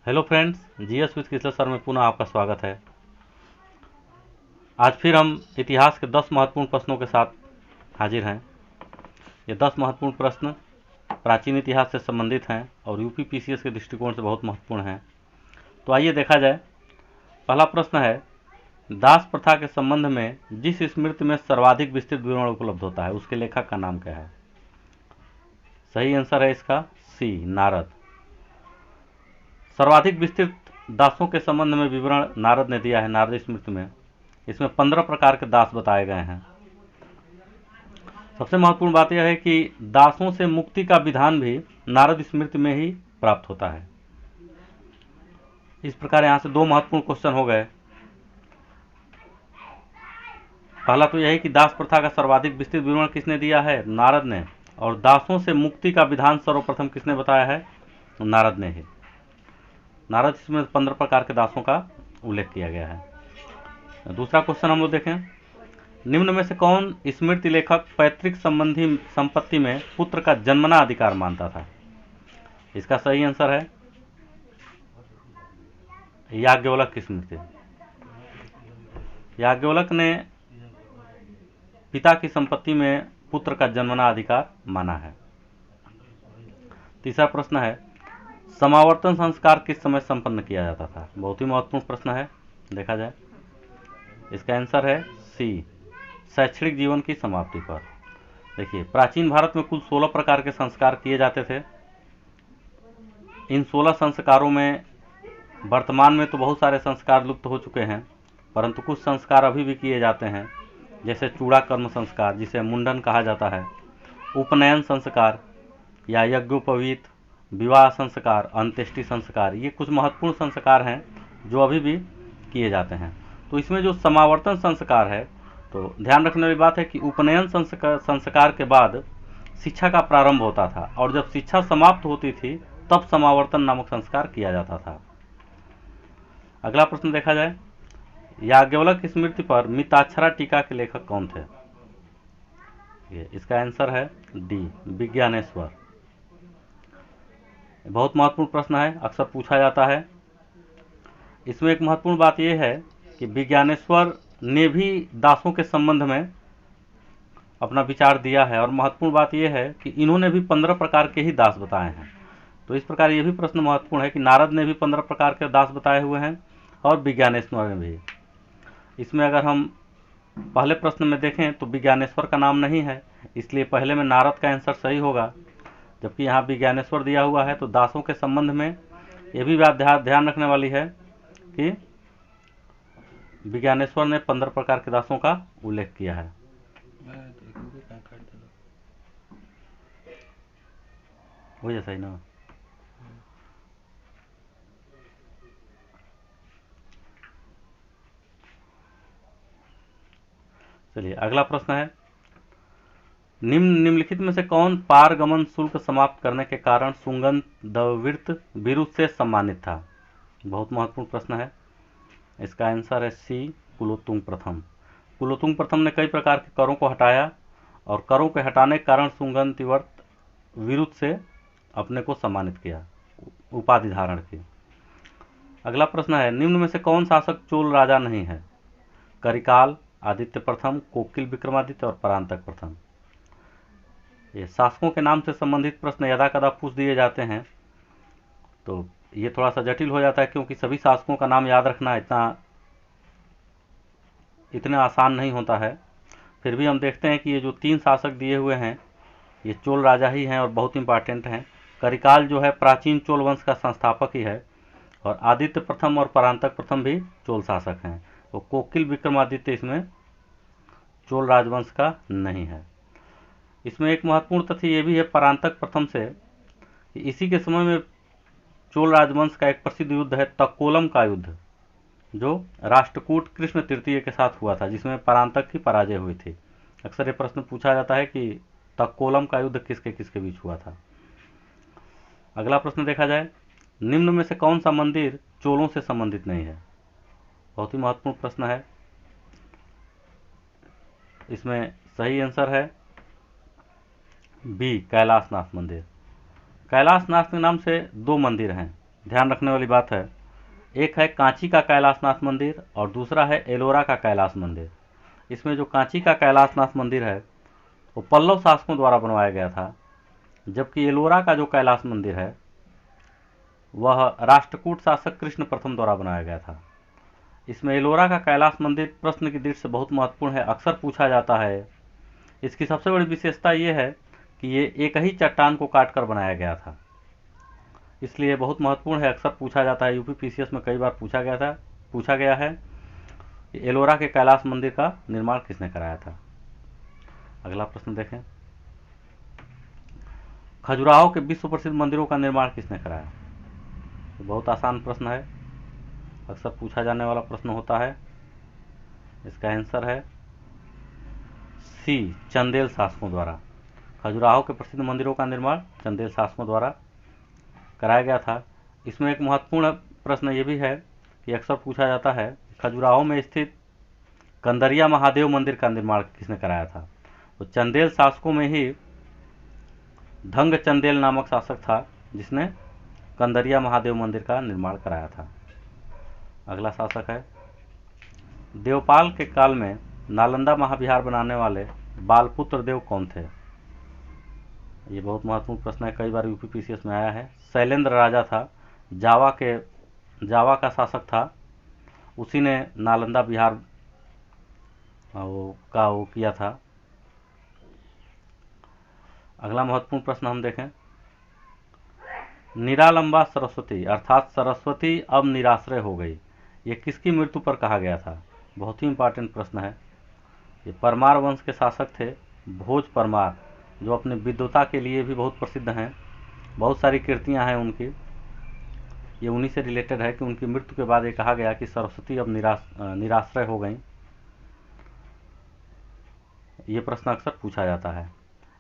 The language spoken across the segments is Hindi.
हेलो फ्रेंड्स, जीएस विद किसलर सर में पुनः आपका स्वागत है। आज फिर हम इतिहास के 10 महत्वपूर्ण प्रश्नों के साथ हाजिर हैं। ये 10 महत्वपूर्ण प्रश्न प्राचीन इतिहास से संबंधित हैं और यूपी पीसीएस के दृष्टिकोण से बहुत महत्वपूर्ण हैं। तो आइए देखा जाए। पहला प्रश्न है, दास प्रथा के संबंध में जिस स्मृति में सर्वाधिक विस्तृत विवरण उपलब्ध होता है उसके लेखक का नाम क्या है? सही आंसर है इसका सी, नारद। सर्वाधिक विस्तृत दासों के संबंध में विवरण नारद ने दिया है नारद स्मृति में। इसमें 15 प्रकार के दास बताए गए हैं। सबसे महत्वपूर्ण बात यह है कि दासों से मुक्ति का विधान भी नारद स्मृति में ही प्राप्त होता है। इस प्रकार यहां से दो महत्वपूर्ण क्वेश्चन हो गए। पहला तो यह है कि दास प्रथा का सर्वाधिक विस्तृत विवरण किसने दिया है? नारद ने। और दासों से मुक्ति का विधान सर्वप्रथम किसने बताया है? नारद ने ही। नारद इसमें 15 प्रकार के दासों का उल्लेख किया गया है। दूसरा क्वेश्चन हम लोग देखें, निम्न में से कौन स्मृति लेखक पैतृक संबंधी संपत्ति में पुत्र का जन्मना अधिकार मानता था? इसका सही आंसर है याज्ञवल्क की स्मृति। याज्ञवल्क ने पिता की संपत्ति में पुत्र का जन्मना अधिकार माना है। तीसरा प्रश्न है, समावर्तन संस्कार किस समय संपन्न किया जाता था? बहुत ही महत्वपूर्ण प्रश्न है, देखा जाए। इसका आंसर है सी, शैक्षणिक जीवन की समाप्ति पर। देखिए, प्राचीन भारत में कुल 16 प्रकार के संस्कार किए जाते थे। इन 16 संस्कारों में वर्तमान में तो बहुत सारे संस्कार लुप्त हो चुके हैं, परंतु कुछ संस्कार अभी भी किए जाते हैं, जैसे चूड़ा कर्म संस्कार जिसे मुंडन कहा जाता है, उपनयन संस्कार या यज्ञोपवीत, विवाह संस्कार, अंत्येष्टि संस्कार। ये कुछ महत्वपूर्ण संस्कार हैं जो अभी भी किए जाते हैं। तो इसमें जो समावर्तन संस्कार है, तो ध्यान रखने वाली बात है कि उपनयन संस्कार के बाद शिक्षा का प्रारंभ होता था और जब शिक्षा समाप्त होती थी तब समावर्तन नामक संस्कार किया जाता था। अगला प्रश्न देखा जाए, याज्ञवल्क स्मृति पर मिताक्षरा टीका के लेखक कौन थे? इसका आंसर है डी, विज्ञानेश्वर। बहुत महत्वपूर्ण प्रश्न है, अक्सर पूछा जाता है। इसमें एक महत्वपूर्ण बात यह है कि विज्ञानेश्वर ने भी दासों के संबंध में अपना विचार दिया है और महत्वपूर्ण बात यह है कि इन्होंने भी 15 प्रकार के ही दास बताए हैं। तो इस प्रकार यह भी प्रश्न महत्वपूर्ण है कि नारद ने भी 15 प्रकार के दास बताए हुए हैं और विज्ञानेश्वर ने भी। इसमें अगर हम पहले प्रश्न में देखें तो विज्ञानेश्वर का नाम नहीं है, इसलिए पहले में नारद का आंसर सही होगा, जबकि यहाँ विज्ञानेश्वर दिया हुआ है। तो दासों के संबंध में यह भी बात ध्यान रखने वाली है कि विज्ञानेश्वर ने 15 प्रकार के दासों का उल्लेख किया है। हो जैसा ही ना। चलिए अगला प्रश्न है, निम्नलिखित में से कौन पारगमन शुल्क समाप्त करने के कारण सुगंधवित बिरुद से सम्मानित था? बहुत महत्वपूर्ण प्रश्न है। इसका आंसर है सी, कुलोत्तुंग प्रथम। कुलोत्तुंग प्रथम ने कई प्रकार के करों को हटाया और करों के हटाने के कारण सुगंधवित विरुद से अपने को सम्मानित किया, उपाधि धारण की। अगला प्रश्न है, निम्न में से कौन शासक चोल राजा नहीं है? करिकाल, आदित्य प्रथम, कोकिल विक्रमादित्य और परांतक प्रथम। ये शासकों के नाम से संबंधित प्रश्न यदा कदा पूछ दिए जाते हैं, तो ये थोड़ा सा जटिल हो जाता है क्योंकि सभी शासकों का नाम याद रखना इतना आसान नहीं होता है। फिर भी हम देखते हैं कि ये जो 3 शासक दिए हुए हैं ये चोल राजा ही हैं और बहुत इंपॉर्टेंट हैं। करिकाल जो है प्राचीन चोल वंश का संस्थापक ही है और आदित्य प्रथम और परांतक प्रथम भी चोल शासक हैं। तो कोकिल विक्रमादित्य इसमें चोल राजवंश का नहीं है। इसमें एक महत्वपूर्ण तथ्य ये भी है परांतक प्रथम से, इसी के समय में चोल राजवंश का एक प्रसिद्ध युद्ध है तक्कोलम का युद्ध, जो राष्ट्रकूट कृष्ण तृतीय के साथ हुआ था, जिसमें परांतक की पराजय हुई थी। अक्सर ये प्रश्न पूछा जाता है कि तक्कोलम का युद्ध किसके किसके बीच हुआ था। अगला प्रश्न देखा जाए, निम्न में से कौन सा मंदिर चोलों से संबंधित नहीं है? बहुत ही महत्वपूर्ण प्रश्न है। इसमें सही आंसर है बी, कैलाशनाथ मंदिर। कैलाशनाथ के नाम से 2 मंदिर हैं, ध्यान रखने वाली बात है, एक है कांची का कैलाशनाथ मंदिर और दूसरा है एलोरा का कैलाश मंदिर। इसमें जो कांची का कैलाशनाथ मंदिर है वो पल्लव शासकों द्वारा बनवाया गया था, जबकि एलोरा का जो कैलाश मंदिर है वह राष्ट्रकूट शासक कृष्ण प्रथम द्वारा बनाया गया था। इसमें एलोरा का कैलाश मंदिर प्रश्न की दृष्टि से बहुत महत्वपूर्ण है, अक्सर पूछा जाता है। इसकी सबसे बड़ी विशेषता ये है कि ये एक ही चट्टान को काटकर बनाया गया था, इसलिए बहुत महत्वपूर्ण है, अक्सर पूछा जाता है। यूपीपीसीएस में कई बार पूछा गया है कि एलोरा के कैलाश मंदिर का निर्माण किसने कराया था। अगला प्रश्न देखें, खजुराहो के विश्व प्रसिद्ध मंदिरों का निर्माण किसने कराया। तो बहुत आसान प्रश्न है, अक्सर पूछा जाने वाला प्रश्न होता है। इसका आंसर है सी, चंदेल शासकों द्वारा। खजुराहो के प्रसिद्ध मंदिरों का निर्माण चंदेल शासकों द्वारा कराया गया था। इसमें एक महत्वपूर्ण प्रश्न ये भी है कि अक्सर पूछा जाता है, खजुराहो में स्थित कंदरिया महादेव मंदिर का निर्माण किसने कराया था। तो चंदेल शासकों में ही धंग चंदेल नामक शासक था जिसने कंदरिया महादेव मंदिर का निर्माण कराया था। अगला शासक है, देवपाल के काल में नालंदा महाविहार बनाने वाले बालपुत्र देव कौन थे। ये बहुत महत्वपूर्ण प्रश्न है, कई बार यूपीपीसीएस में आया है। शैलेंद्र राजा था, जावा का शासक था, उसी ने नालंदा विहार वो किया था। अगला महत्वपूर्ण प्रश्न हम देखें, निरालंबा सरस्वती अर्थात सरस्वती अब निराश्रय हो गई, ये किसकी मृत्यु पर कहा गया था। बहुत ही इंपॉर्टेंट प्रश्न है। ये परमार वंश के शासक थे, भोज परमार, जो अपने विद्वता के लिए भी बहुत प्रसिद्ध हैं, बहुत सारी कृतियां हैं उनकी। ये उन्हीं से रिलेटेड है कि उनकी मृत्यु के बाद ये कहा गया कि सरस्वती अब निराश्रय हो गई। ये प्रश्न अक्सर पूछा जाता है।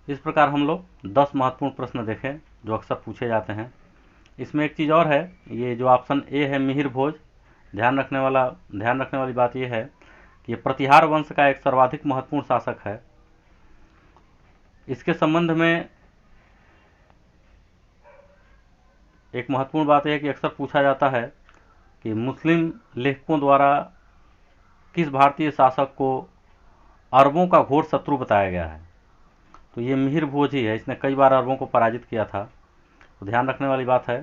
इस प्रकार हम लोग 10 महत्वपूर्ण प्रश्न देखें जो अक्सर पूछे जाते हैं। इसमें एक चीज़ और है, ये जो ऑप्शन ए है मिहिर भोज, ध्यान रखने वाली बात यह है कि प्रतिहार वंश का एक सर्वाधिक महत्वपूर्ण शासक है। इसके संबंध में एक महत्वपूर्ण बात यह है कि अक्सर पूछा जाता है कि मुस्लिम लेखकों द्वारा किस भारतीय शासक को अरबों का घोर शत्रु बताया गया है। तो ये मिहिर भोज ही है, इसने कई बार अरबों को पराजित किया था। तो ध्यान रखने वाली बात है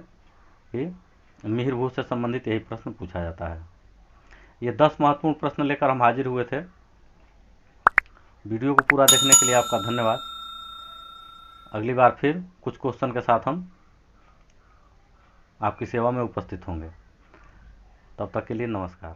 कि मिहिर भोज से संबंधित यही प्रश्न पूछा जाता है। ये 10 महत्वपूर्ण प्रश्न लेकर हम हाजिर हुए थे। वीडियो को पूरा देखने के लिए आपका धन्यवाद। अगली बार फिर कुछ क्वेश्चन के साथ हम आपकी सेवा में उपस्थित होंगे। तब तक के लिए नमस्कार।